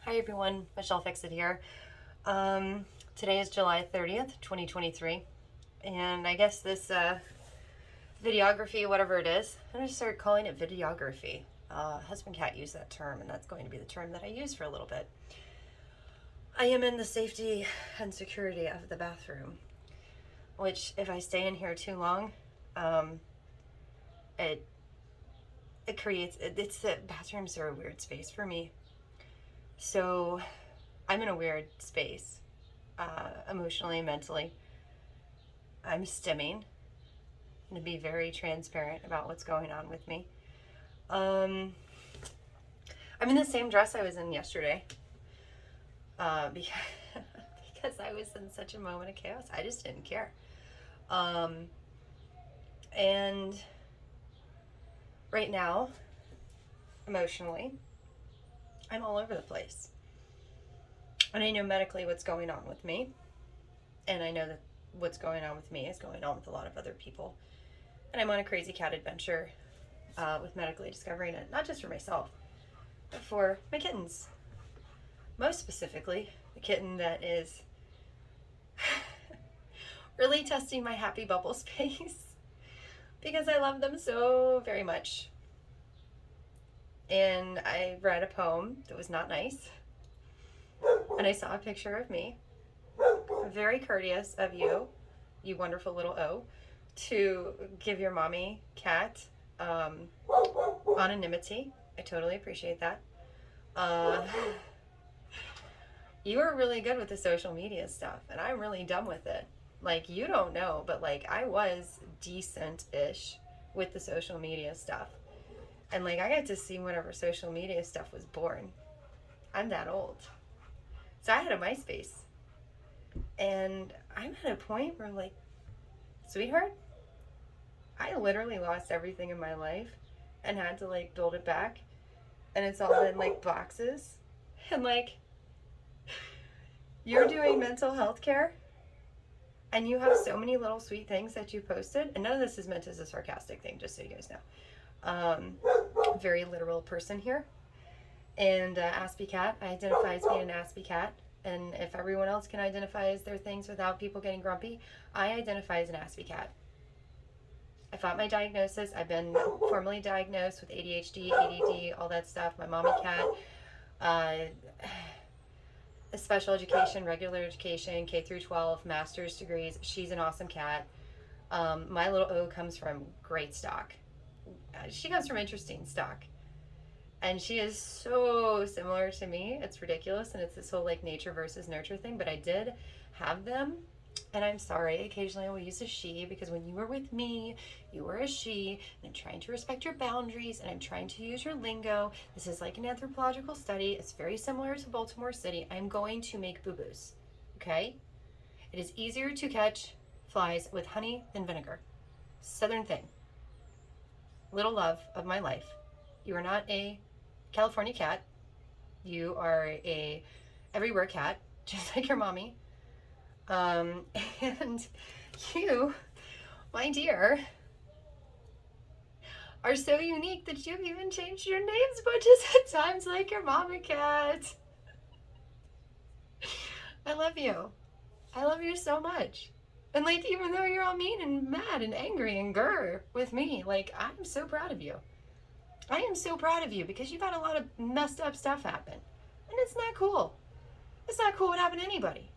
Hi everyone, Michelle Fixit here. Today is July 30th, 2023, and I guess this videography, whatever it is, I'm going to start calling it videography. Husband Cat used that term, and that's going to be the term that I use for a little bit. I am in the safety and security of the bathroom, which if I stay in here too long, it creates, it's the bathrooms are a weird space for me. So I'm in a weird space, emotionally and mentally. I'm stimming. I'm going to be very transparent about what's going on with me. I'm in the same dress I was in yesterday because, because I was in such a moment of chaos. I just didn't care. And right now, emotionally, I'm all over the place. And I know medically what's going on with me. And I know that what's going on with me is going on with a lot of other people. And I'm on a crazy cat adventure with medically discovering it, not just for myself, but for my kittens. Most specifically, the kitten that is really testing my happy bubble space because I love them so very much. And I read a poem that was not nice, and I saw a picture of me. Very courteous of you, you wonderful little O, to give your mommy cat anonymity. I totally appreciate that. You are really good with the social media stuff, and I'm really dumb with it. Like, you don't know, but like, I was decent-ish with the social media stuff. And like, I got to see whenever social media stuff was born. I'm that old. So I had a MySpace. And I'm at a point where, like, sweetheart, I literally lost everything in my life and had to, like, build it back. And it's all in, like, boxes. And, like, you're doing mental health care and you have so many little sweet things that you posted. And none of this is meant as a sarcastic thing, just so you guys know. Very literal person here. And Aspie Cat, I identify as being an Aspie Cat. And if everyone else can identify as their things without people getting grumpy, I identify as an Aspie Cat. I fought my diagnosis. I've been formally diagnosed with ADHD, ADD, all that stuff. My mommy cat, special education, regular education, K through 12, master's degrees. She's an awesome cat. My little O comes from great stock. She comes from interesting stock. And she is so similar to me. It's ridiculous. And it's this whole like nature versus nurture thing. But I did have them. And I'm sorry, occasionally I will use a she because when you were with me, you were a she. And I'm trying to respect your boundaries and I'm trying to use your lingo. This is like an anthropological study. It's very similar to Baltimore City. I'm going to make boo-boos. Okay? It is easier to catch flies with honey than vinegar. Southern thing. Little love of my life. You are not a California cat. You are a everywhere cat, just like your mommy. And you, my dear, are so unique that you've even changed your names bunches of times like your mama cat. I love you. I love you so much. And like, even though you're all mean and mad and angry and grr with me, like, I'm so proud of you. I am so proud of you because you've had a lot of messed up stuff happen. And it's not cool. It's not cool what happened to anybody.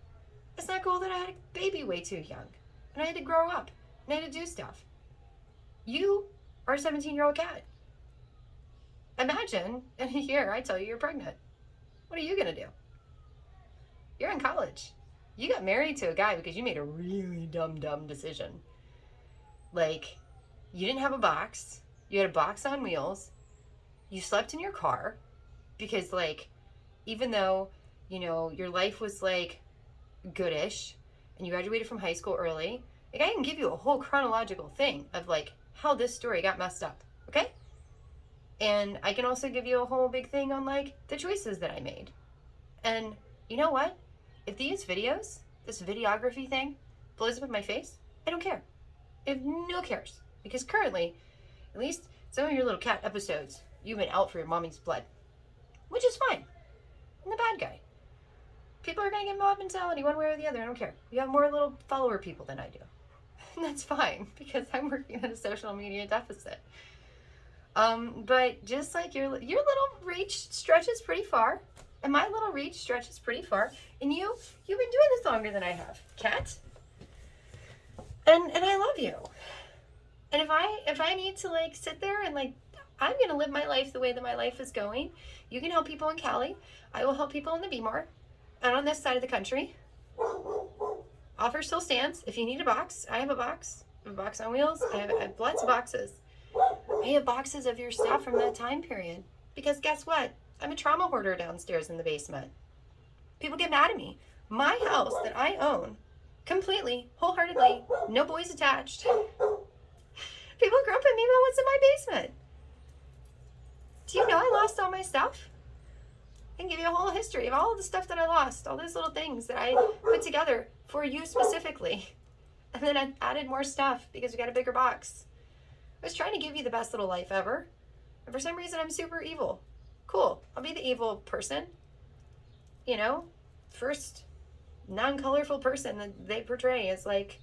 It's not cool that I had a baby way too young. And I had to grow up. And I had to do stuff. You are a 17-year-old cat. Imagine in a year I tell you you're pregnant. What are you going to do? You're in college. You got married to a guy because you made a really dumb decision. Like, you didn't have a box. You had a box on wheels. You slept in your car because, like, even though, you know, your life was, like, goodish and you graduated from high school early, like, I can give you a whole chronological thing of, like, how this story got messed up, okay? And I can also give you a whole big thing on, like, the choices that I made. And you know what? If these videos, this videography thing, blows up in my face, I don't care. I have no cares. Because currently, at least some of your little cat episodes, you've been out for your mommy's blood. Which is fine. I'm the bad are going to get mob mentality one way or the other. I don't care. You have more little follower people than I do. And that's fine because I'm working at a social media deficit. But just like your little reach stretches pretty far, and my little reach stretches pretty far, and you've been doing this longer than I have, Kat. And I love you. And if I need to like sit there and like, I'm gonna live my life the way that my life is going. You can help people in Cali. I will help people in the B-More. And on this side of the country, offer still stands. If you need a box, I have a box. I have a box on wheels. I have lots of boxes. I have boxes of your stuff from that time period. Because guess what? I'm a trauma hoarder downstairs in the basement. People get mad at me. My house that I own, completely, wholeheartedly, no boys attached. People grump at me about what's in my basement. Do you know I lost all my stuff? I can give you a whole history of all of the stuff that I lost, all those little things that I put together for you specifically. And then I added more stuff because we got a bigger box. I was trying to give you the best little life ever. And for some reason, I'm super evil. Cool. I'll be the evil person. You know, first non-colorful person that they portray as like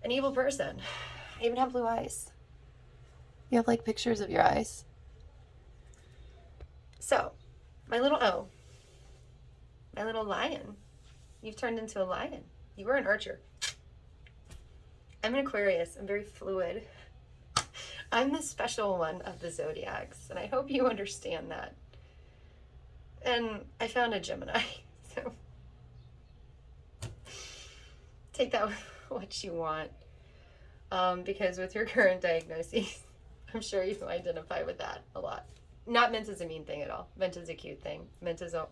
an evil person. I even have blue eyes. You have like pictures of your eyes. So, my little O, my little lion, you've turned into a lion. You were an archer. I'm an Aquarius. I'm very fluid. I'm the special one of the zodiacs, and I hope you understand that. And I found a Gemini, so take that what you want. Because with your current diagnoses, I'm sure you identify with that a lot. Not meant as a mean thing at all. Meant as a cute thing. Meant as a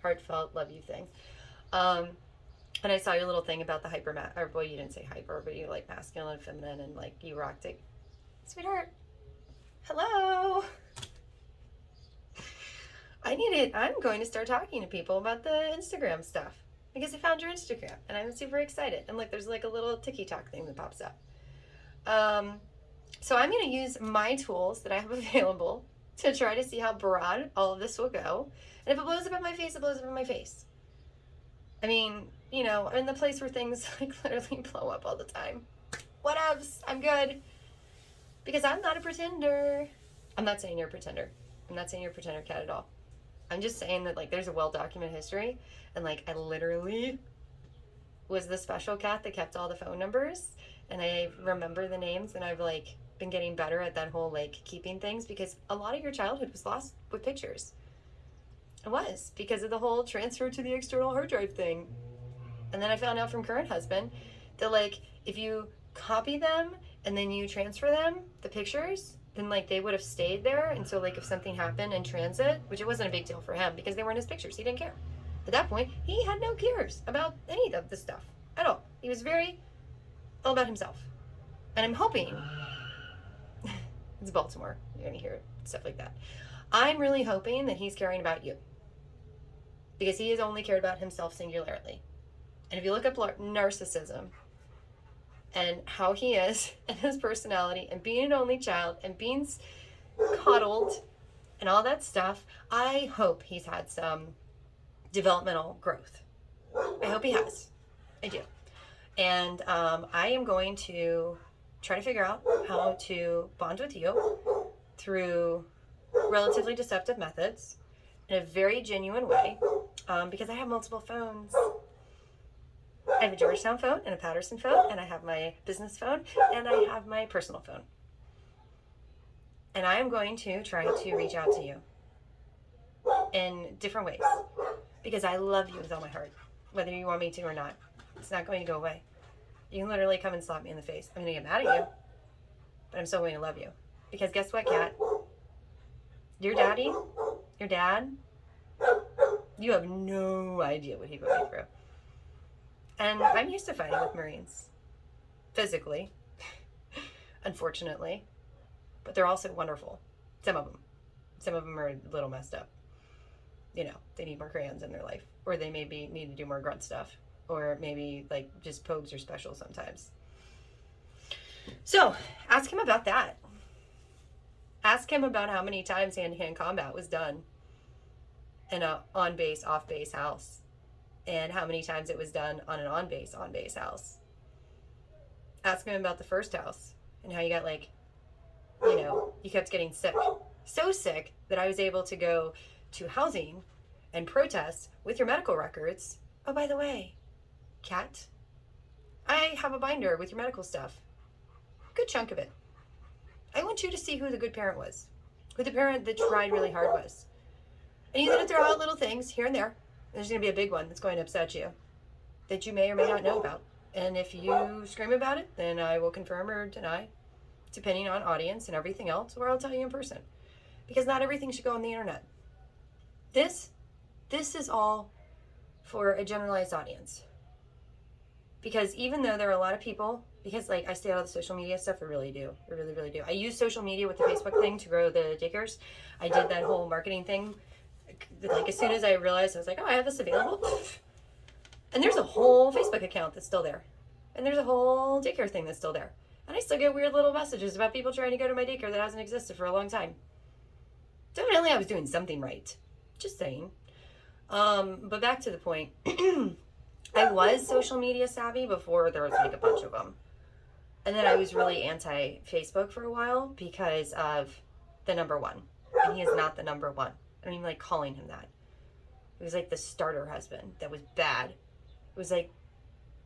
heartfelt love you thing. And I saw your little thing about the or boy, you didn't say hyper, but you like masculine and feminine, and like you rocked it. Sweetheart, hello. I'm going to start talking to people about the Instagram stuff because I found your Instagram and I'm super excited. And look, there's like a little TikTok thing that pops up. So I'm going to use my tools that I have available to try to see how broad all of this will go. And if it blows up in my face, it blows up in my face. I mean, you know, I'm in the place where things like literally blow up all the time. Whatevs, I'm good. Because I'm not a pretender. I'm not saying you're a pretender. I'm not saying you're a pretender, Cat, at all. I'm just saying that like there's a well-documented history, and like I literally was the special cat that kept all the phone numbers, and I remember the names, and I've like been getting better at that whole like keeping things, because a lot of your childhood was lost with pictures. It was because of the whole transfer to the external hard drive thing. And then I found out from current husband that like if you copy them and then you transfer them, the pictures, then like they would have stayed there. And so like if something happened in transit, which it wasn't a big deal for him because they weren't his pictures, he didn't care. At that point, he had no cares about any of this stuff at all. He was very all about himself. And I'm hoping, it's Baltimore, you're gonna hear stuff like that. I'm really hoping that he's caring about you, because he has only cared about himself singularly. And if you look up narcissism and how he is and his personality and being an only child and being coddled and all that stuff, I hope he's had some developmental growth. I hope he has. I do. And I am going to try to figure out how to bond with you through relatively deceptive methods in a very genuine way, because I have multiple phones. I have a Georgetown phone and a Patterson phone, and I have my business phone, and I have my personal phone. And I am going to try to reach out to you in different ways, because I love you with all my heart, whether you want me to or not. It's not going to go away. You can literally come and slap me in the face. I'm going to get mad at you, but I'm still going to love you. Because guess what, Kat? Your daddy, your dad, you have no idea what he put me through. And I'm used to fighting with Marines. Physically. Unfortunately. But they're also wonderful. Some of them. Some of them are a little messed up. You know, they need more crayons in their life. Or they maybe need to do more grunt stuff. Or maybe, like, just pogues are special sometimes. So, ask him about that. Ask him about how many times hand-to-hand combat was done in a on-base, off-base house. and how many times it was done on an on-base house. Ask him about the first house and how you got like, you kept getting sick. So sick that I was able to go to housing and protest with your medical records. Oh, by the way, cat, I have a binder with your medical stuff. Good chunk of it. I want you to see who the good parent was, who the parent that tried really hard was. And he's going to throw out little things here and there. There's going to be a big one that's going to upset you that you may or may not know about. And if you scream about it, then I will confirm or deny, depending on audience and everything else, or I'll tell you in person. Because not everything should go on the internet. This is all for a generalized audience. Because even though there are a lot of people, because like I stay out of the social media stuff, I really do. I really, really do. I use social media with the Facebook thing to grow the daycares. I did that whole marketing thing. Like as soon as I realized, I was like, oh, I have this available. And there's a whole Facebook account that's still there. And there's a whole daycare thing that's still there. And I still get weird little messages about people trying to go to my daycare that hasn't existed for a long time. So evidently I was doing something right. Just saying. But back to the point. I was social media savvy before there was like a bunch of them. And then I was really anti-Facebook for a while because of the number one. And he is not the number one. I don't even like calling him that. It was like the starter husband that was bad. It was like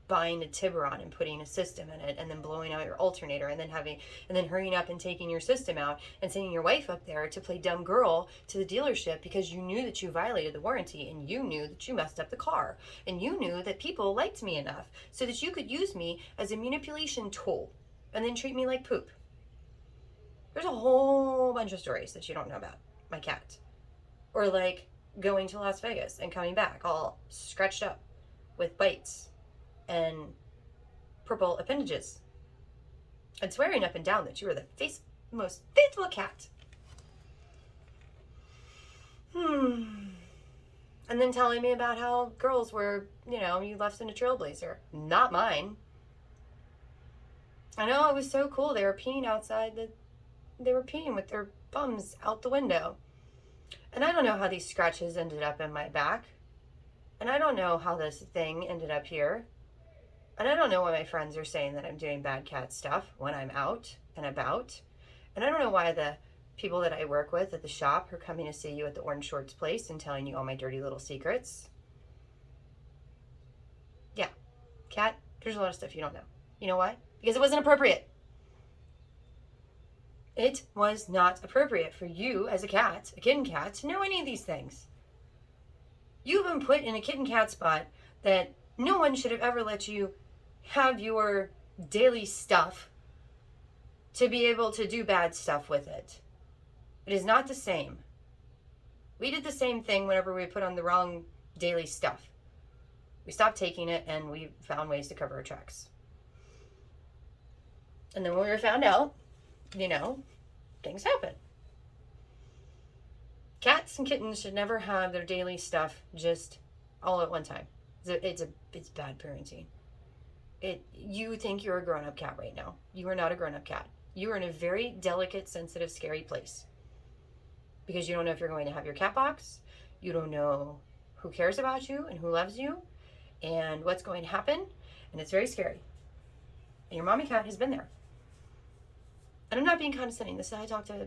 buying a Tiburon and putting a system in it and then blowing out your alternator and then hurrying up and taking your system out and sending your wife up there to play dumb girl to the dealership because you knew that you violated the warranty and you knew that you messed up the car and you knew that people liked me enough so that you could use me as a manipulation tool and then treat me like poop. There's a whole bunch of stories that you don't know about my cat. Or like going to Las Vegas and coming back all scratched up with bites and purple appendages and swearing up and down that you were the most faithful cat. And then telling me about how girls were, you left in a trailblazer. Not mine. I know, it was so cool. They were peeing outside. They were peeing with their bums out the window. And I don't know how these scratches ended up in my back. And I don't know how this thing ended up here. And I don't know why my friends are saying that I'm doing bad cat stuff when I'm out and about. And I don't know why the people that I work with at the shop are coming to see you at the Orange Shorts place and telling you all my dirty little secrets. Yeah, cat, there's a lot of stuff you don't know. You know why? Because it wasn't appropriate. It was not appropriate for you as a cat, a kitten cat, to know any of these things. You've been put in a kitten cat spot that no one should have ever let you have your daily stuff to be able to do bad stuff with it. It is not the same. We did the same thing whenever we put on the wrong daily stuff. We stopped taking it and we found ways to cover our tracks. And then when we were found out, things happen. Cats and kittens should never have their daily stuff just all at one time. It's bad parenting. You think you're a grown-up cat right now. You are not a grown-up cat. You are in a very delicate, sensitive, scary place. Because you don't know if you're going to have your cat box. You don't know who cares about you and who loves you and what's going to happen. And it's very scary. And your mommy cat has been there. And I'm not being condescending. This is how I talk to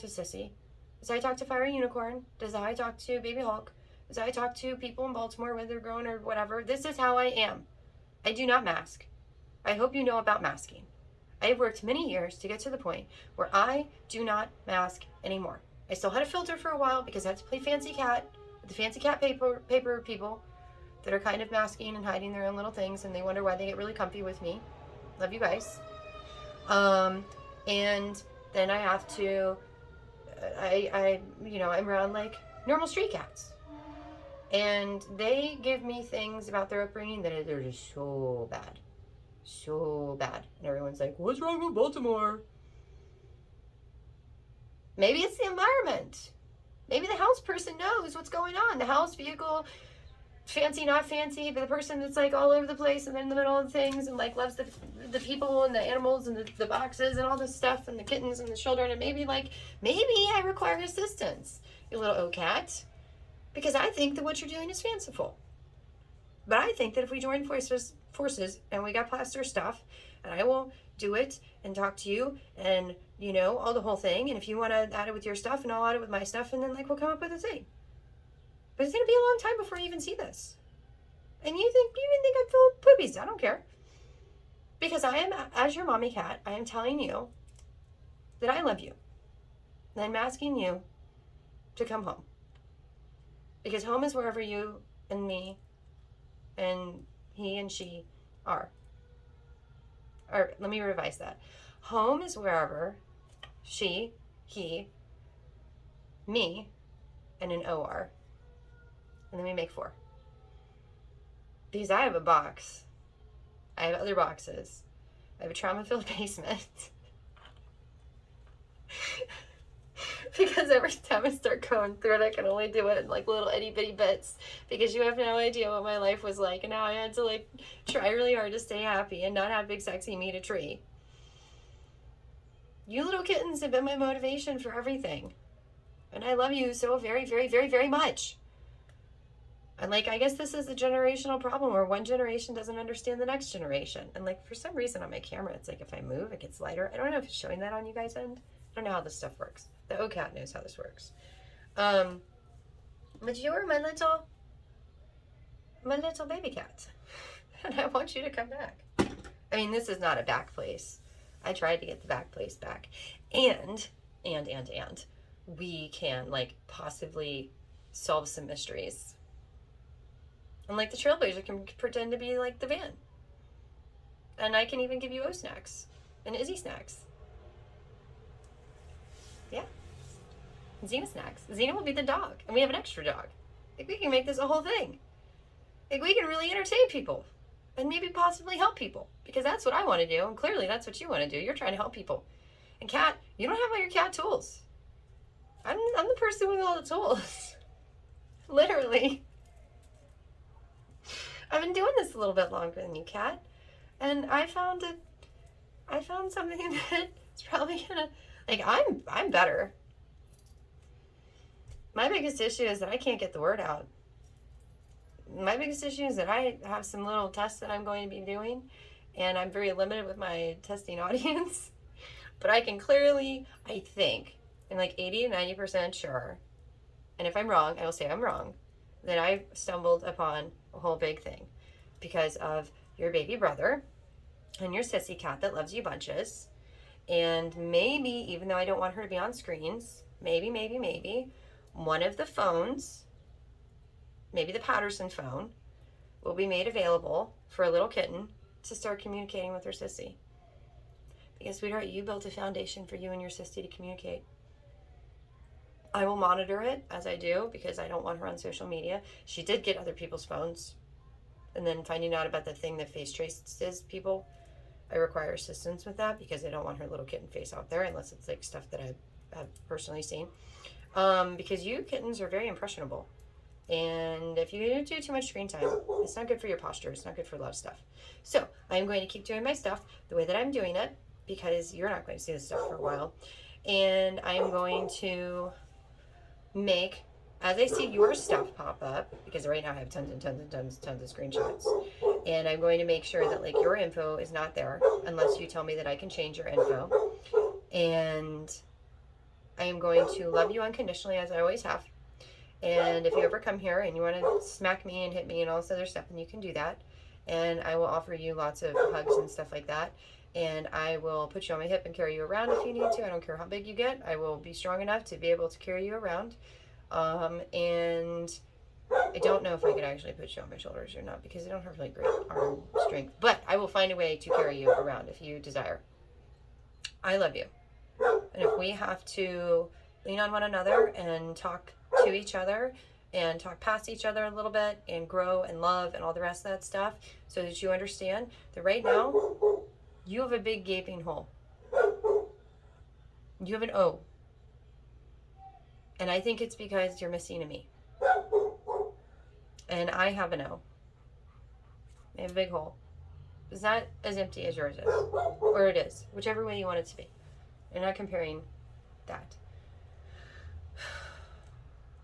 Sissy. This is how I talk to Fiery Unicorn. This is how I talk to Baby Hulk. This is how I talk to people in Baltimore, whether they're grown or whatever. This is how I am. I do not mask. I hope you know about masking. I have worked many years to get to the point where I do not mask anymore. I still had a filter for a while because I had to play fancy cat with the fancy cat paper people that are kind of masking and hiding their own little things, and they wonder why they get really comfy with me. Love you guys. And then I have to, I'm around like normal street cats. And they give me things about their upbringing that are just so bad. So bad. And everyone's like, what's wrong with Baltimore? Maybe it's the environment. Maybe the house person knows what's going on. The house, vehicle, fancy, not fancy, but the person that's like all over the place and in the middle of things and like loves the people and the animals and the boxes and all this stuff and the kittens and the children. And maybe I require assistance, you little old cat. because I think that what you're doing is fanciful. But I think that if we join forces and we got past our stuff, and I will do it and talk to you and, you know, all the whole thing. And if you want to add it with your stuff and I'll add it with my stuff, and then like we'll come up with a thing. But it's going to be a long time before you even see this. And you even think I'm full of poopies. I don't care. Because I am, as your mommy cat, I am telling you that I love you. And I'm asking you to come home. Because home is wherever you and me and he and she are. Or let me revise that. Home is wherever she, he, me, and an O are. And then we make 4. Because I have a box. I have other boxes. I have a trauma-filled basement. Because every time I start going through it, I can only do it in like little itty-bitty bits. Because you have no idea what my life was like. And now I had to like try really hard to stay happy and not have big sexy meet a tree. You little kittens have been my motivation for everything. And I love you so very, very, very, very much. And like, I guess this is a generational problem where one generation doesn't understand the next generation. And like, for some reason on my camera, it's like if I move, it gets lighter. I don't know if it's showing that on you guys' end. I don't know how this stuff works. The OCAT knows how this works. But you're my little baby cat. And I want you to come back. I mean, this is not a back place. I tried to get the back place back. And we can like possibly solve some mysteries. And like the Trailblazer can pretend to be like the van. And I can even give you O snacks and Izzy snacks. Yeah. Xena snacks. Xena will be the dog. And we have an extra dog. Like we can make this a whole thing. Like we can really entertain people. And maybe possibly help people. Because that's what I want to do. And clearly that's what you want to do. You're trying to help people. And cat, you don't have all your cat tools. I'm the person with all the tools. Literally. I've been doing this a little bit longer than you, cat. And I found something that's probably gonna, like, I'm better. My biggest issue is that I can't get the word out. My biggest issue is that I have some little tests that I'm going to be doing, and I'm very limited with my testing audience. But I can clearly, I think, I'm like 80 to 90% sure, and if I'm wrong, I will say I'm wrong, that I stumbled upon a whole big thing because of your baby brother and your sissy cat that loves you bunches. And maybe, even though I don't want her to be on screens, maybe, one of the phones, maybe the Patterson phone, will be made available for a little kitten to start communicating with her sissy. Because, sweetheart, you built a foundation for you and your sissy to communicate. I will monitor it as I do because I don't want her on social media. She did get other people's phones. And then finding out about the thing that face traces people, I require assistance with that because I don't want her little kitten face out there unless it's like stuff that I've personally seen. Because you kittens are very impressionable. And if you do too much screen time, it's not good for your posture. It's not good for a lot of stuff. So I'm going to keep doing my stuff the way that I'm doing it because you're not going to see this stuff for a while. And I'm going to make, as I see your stuff pop up, because right now I have tons of screenshots, and I'm going to make sure that like your info is not there unless you tell me that I can change your info. And I am going to love you unconditionally as I always have. And if you ever come here and you want to smack me and hit me and all this other stuff, then you can do that. And I will offer you lots of hugs and stuff like that. And I will put you on my hip and carry you around if you need to. I don't care how big you get. I will be strong enough to be able to carry you around. And I don't know if I could actually put you on my shoulders or not because I don't have really great arm strength. But I will find a way to carry you around if you desire. I love you. And if we have to lean on one another and talk to each other and talk past each other a little bit and grow and love and all the rest of that stuff so that you understand that right now you have a big gaping hole. You have an O. And I think it's because you're missing a me. And I have an O. I have a big hole. It's not as empty as yours is. Or it is. Whichever way you want it to be. I'm not comparing that.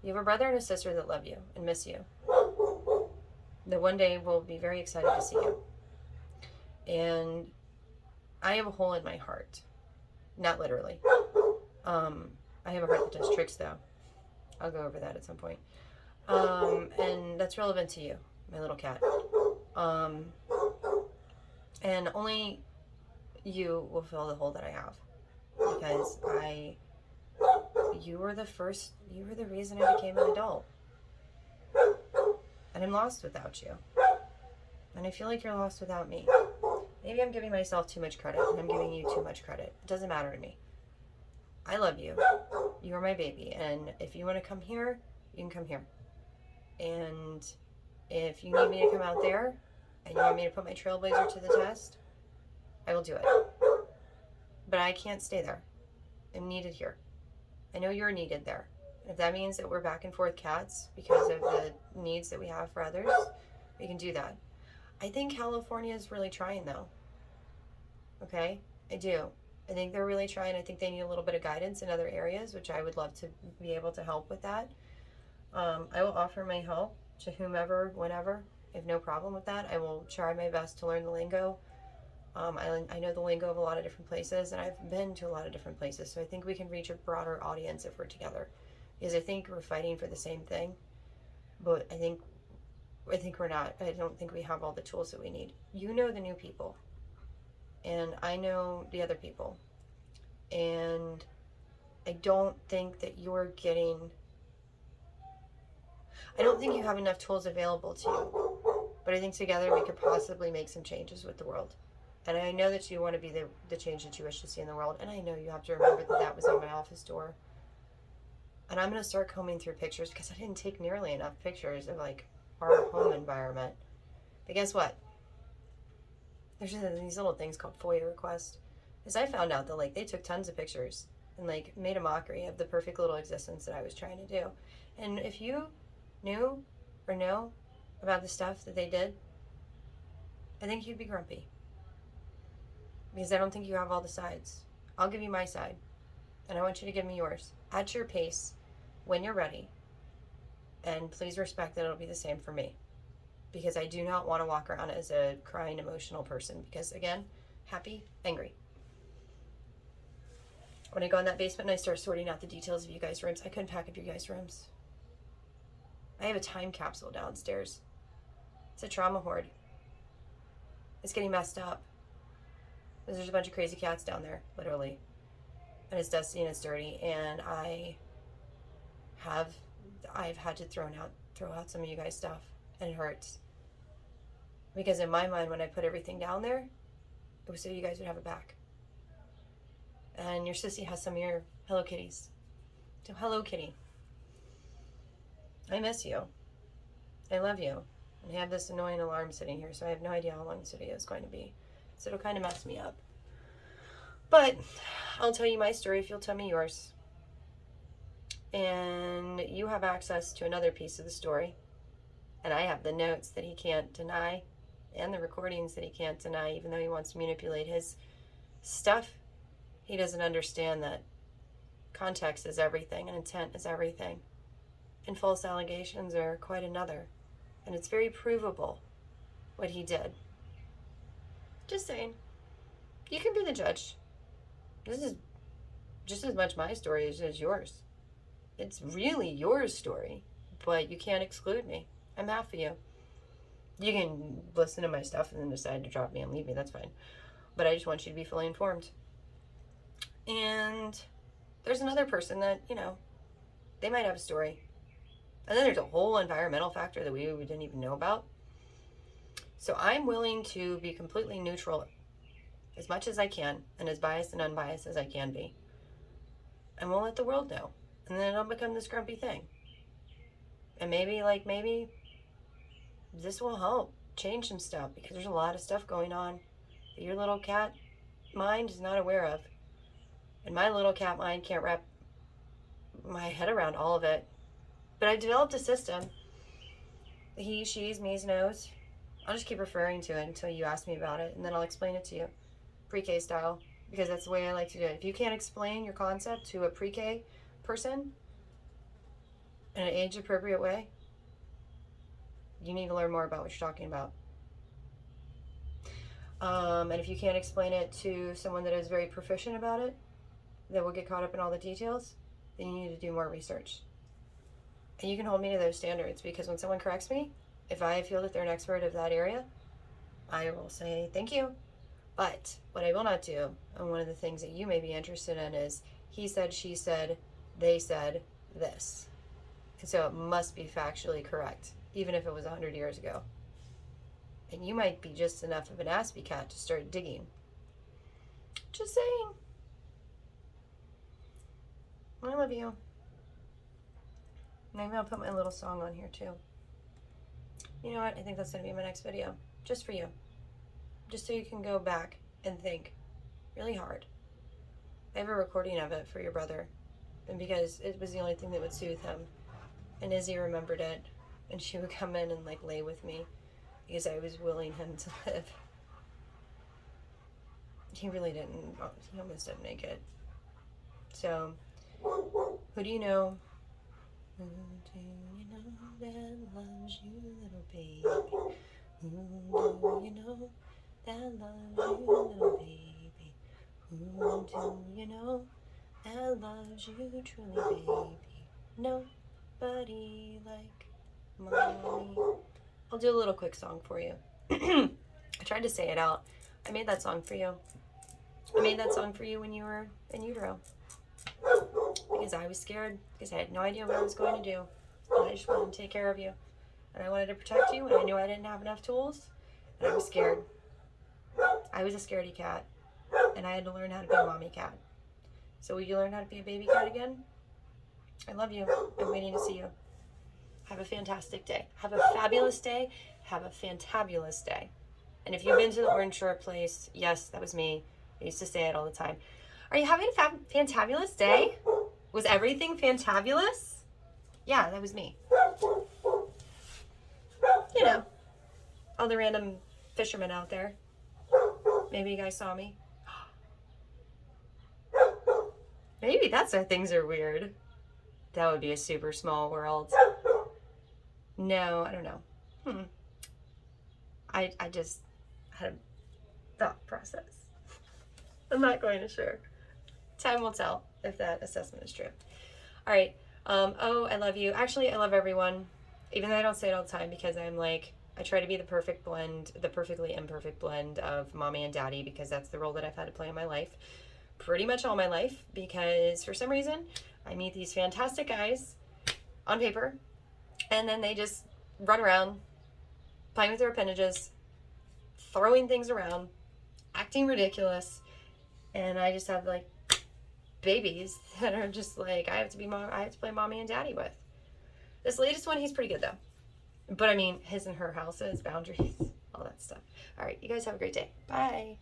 You have a brother and a sister that love you and miss you. That one day will be very excited to see you. And I have a hole in my heart. Not literally. I have a heart that does tricks, though. I'll go over that at some point. And that's relevant to you, my little cat. And only you will fill the hole that I have. Because you were the reason I became an adult. And I'm lost without you. And I feel like you're lost without me. Maybe I'm giving myself too much credit, and I'm giving you too much credit. It doesn't matter to me. I love you. You are my baby. And if you want to come here, you can come here. And if you need me to come out there, and you want me to put my trailblazer to the test, I will do it. But I can't stay there. I'm needed here. I know you're needed there. And if that means that we're back and forth cats because of the needs that we have for others, we can do that. I think California is really trying, though. Okay? I do. I think they're really trying. I think they need a little bit of guidance in other areas, which I would love to be able to help with that. I will offer my help to whomever, whenever. I have no problem with that. I will try my best to learn the lingo. I know the lingo of a lot of different places, and I've been to a lot of different places, so I think we can reach a broader audience if we're together. Because I think we're fighting for the same thing, but I think we're not. I don't think we have all the tools that we need. You know the new people, and I know the other people, and I don't think that I don't think you have enough tools available to you, but I think together we could possibly make some changes with the world. And I know that you want to be the change that you wish to see in the world, and I know you have to remember that was on my office door. And I'm going to start combing through pictures because I didn't take nearly enough pictures of like our home environment. But guess what? There's these little things called FOIA requests. Because I found out that like they took tons of pictures and like made a mockery of the perfect little existence that I was trying to do. And if you knew or know about the stuff that they did, I think you'd be grumpy. Because I don't think you have all the sides. I'll give you my side. And I want you to give me yours. At your pace, when you're ready. And please respect that it'll be the same for me. Because I do not want to walk around as a crying, emotional person. Because, again, happy, angry. When I go in that basement and I start sorting out the details of you guys' rooms, I couldn't pack up you guys' rooms. I have a time capsule downstairs. It's a trauma hoard. It's getting messed up. There's a bunch of crazy cats down there, literally. And it's dusty and it's dirty, and I've had to throw out some of you guys' stuff, and it hurts. Because in my mind, when I put everything down there, it was so you guys would have it back. And your sissy has some of your Hello Kitties. So Hello Kitty, I miss you. I love you. And I have this annoying alarm sitting here, so I have no idea how long this video is going to be. So it'll kind of mess me up. But I'll tell you my story if you'll tell me yours. And you have access to another piece of the story. And I have the notes that he can't deny and the recordings that he can't deny, even though he wants to manipulate his stuff. He doesn't understand that context is everything and intent is everything. And false allegations are quite another. And it's very provable what he did. Just saying. You can be the judge. This is just as much my story as yours. It's really your story, but you can't exclude me. I'm half of you. You can listen to my stuff and then decide to drop me and leave me. That's fine. But I just want you to be fully informed. And there's another person that, they might have a story. And then there's a whole environmental factor that we didn't even know about. So I'm willing to be completely neutral as much as I can and as biased and unbiased as I can be. And we'll let the world know. And then it'll become this grumpy thing. And maybe this will help change some stuff because there's a lot of stuff going on that your little cat mind is not aware of. And my little cat mind can't wrap my head around all of it. But I developed a system. The he, she's, me's, knows. I'll just keep referring to it until you ask me about it, and then I'll explain it to you, pre-K style, because that's the way I like to do it. If you can't explain your concept to a pre-K person, in an age appropriate way, you need to learn more about what you're talking about. And if you can't explain it to someone that is very proficient about it, that will get caught up in all the details, then you need to do more research. And you can hold me to those standards, because when someone corrects me, if I feel that they're an expert of that area, I will say thank you. But what I will not do, and one of the things that you may be interested in, is he said, she said, they said this. And so it must be factually correct, even if it was 100 years ago. And you might be just enough of an aspie cat to start digging. Just saying. I love you. Maybe I'll put my little song on here too. You know what? I think that's going to be my next video. Just for you. Just so you can go back and think really hard. I have a recording of it for your brother. And because it was the only thing that would soothe him. And Izzy remembered it. And she would come in and like lay with me, because I was willing him to live. He really didn't. He almost didn't make it. So, who do you know? Who do you know that loves you, little baby? Who do you know that loves you, little baby? Who do you know that loves you truly, baby? Nobody like mommy. I'll do a little quick song for you. I tried to say it out. I made that song for you. I made that song for you when you were in utero. Because I was scared. Because I had no idea what I was going to do. And I just wanted to take care of you. And I wanted to protect you. And I knew I didn't have enough tools. And I was scared. I was a scaredy cat. And I had to learn how to be a mommy cat. So will you learn how to be a baby cat again? I love you. I'm waiting to see you. Have a fantastic day. Have a fabulous day. Have a fantabulous day. And if you've been to the orange short place, yes, that was me. I used to say it all the time. Are you having a fantabulous day? Was everything fantabulous? Yeah, that was me. You know, all the random fishermen out there. Maybe you guys saw me. Maybe that's why things are weird. That would be a super small world. No, I don't know. I just had a thought process. I'm not going to share. Time will tell if that assessment is true. All right. Oh, I love you. Actually, I love everyone. Even though I don't say it all the time, because I'm like, I try to be the perfect blend, the perfectly imperfect blend of mommy and daddy, because that's the role that I've had to play in my life. Pretty much all my life, because for some reason, I meet these fantastic guys on paper, and then they just run around, playing with their appendages, throwing things around, acting ridiculous, and I just have like babies that are just like, I have to play mommy and daddy with. This latest one, he's pretty good though. But I mean, his and her houses, boundaries, all that stuff. All right, you guys have a great day. Bye.